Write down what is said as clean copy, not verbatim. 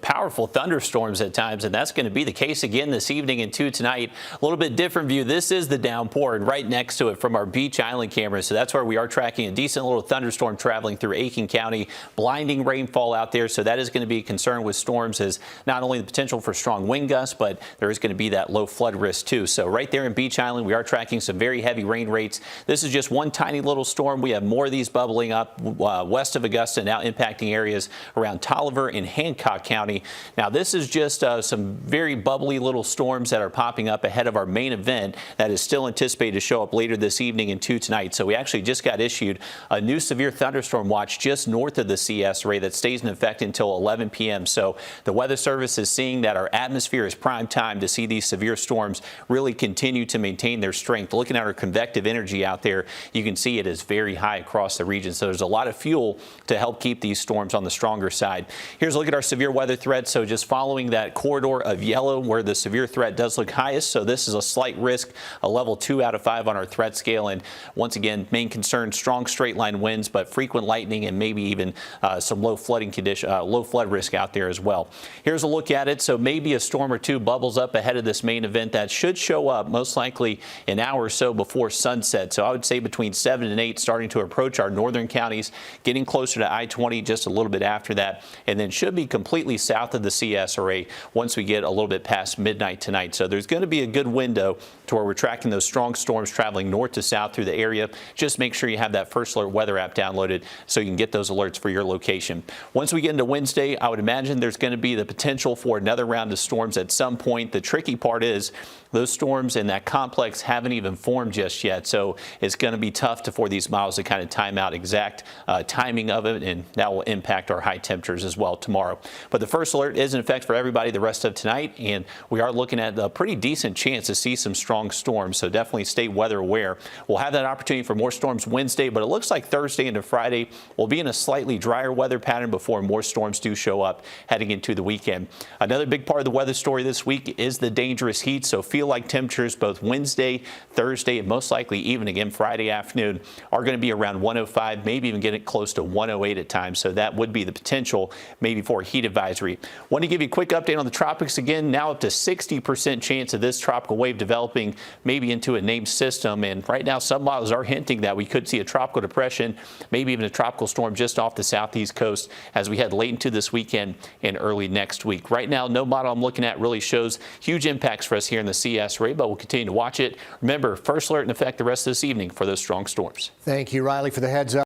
Powerful thunderstorms at times, and that's going to be the case again this evening and tonight. A little bit different view. This is the downpour, and right next to it from our Beach Island camera. So that's where we are tracking a decent little thunderstorm traveling through Aiken County. Blinding rainfall out there, so that is going to be a concern with storms, as not only the potential for strong wind gusts, but there is going to be that low flood risk too. So right there in Beach Island, we are tracking some very heavy rain rates. This is just one tiny little storm. We have more of these bubbling up west of Augusta, now impacting areas around Tolliver and Hancock County. Now, this is just some very bubbly little storms that are popping up ahead of our main event that is still anticipated to show up later this evening and tonight. So we actually just got issued a new severe thunderstorm watch just north of the CS array that stays in effect until 11 p.m. So the Weather Service is seeing that our atmosphere is prime time to see these severe storms really continue to maintain their strength. Looking at our convective energy out there, you can see it is very high across the region. So there's a lot of fuel to help keep these storms on the stronger side. Here's a look at our severe weather threats. So just following that corridor of yellow where the severe threat does look highest. So this is a slight risk, a level 2 out of 5 on our threat scale. And once again, main concern, strong straight line winds, but frequent lightning and maybe even some low flooding condition, low flood risk out there as well. Here's a look at it. So maybe a storm or two bubbles up ahead of this main event that should show up most likely an hour or so before sunset. So I would say between 7 and 8, starting to approach our northern counties, getting closer to I-20 just a little bit after that, and then should be completely south of the CS array once we get a little bit past midnight tonight. So there's going to be a good window to where we're tracking those strong storms traveling north to south through the area. Just make sure you have that First Alert weather app downloaded so you can get those alerts for your location. Once we get into Wednesday, I would imagine there's going to be the potential for another round of storms at some point. The tricky part is those storms in that complex haven't even formed just yet. So it's going to be tough for these models to kind of time out exact timing of it, and that will impact our high temperatures as well tomorrow. But the First Alert is in effect for everybody the rest of tonight, and we are looking at a pretty decent chance to see some strong storms. So definitely stay weather aware. We'll have that opportunity for more storms Wednesday, but it looks like Thursday into Friday will be in a slightly drier weather pattern before more storms do show up heading into the weekend. Another big part of the weather story this week is the dangerous heat. So feel like temperatures both Wednesday, Thursday, and most likely even again Friday afternoon are going to be around 105, maybe even getting close to 108 at times. So that would be the potential maybe for a heat advisory. Want to give you a quick update on the tropics again. Now up to 60% chance of this tropical wave developing maybe into a named system. And right now some models are hinting that we could see a tropical depression, maybe even a tropical storm just off the southeast coast as we head late into this weekend and early next week. Right now, no model I'm looking at really shows huge impacts for us here in the CS array, but we'll continue to watch it. Remember, First Alert in effect the rest of this evening for those strong storms. Thank you, Riley, for the heads up.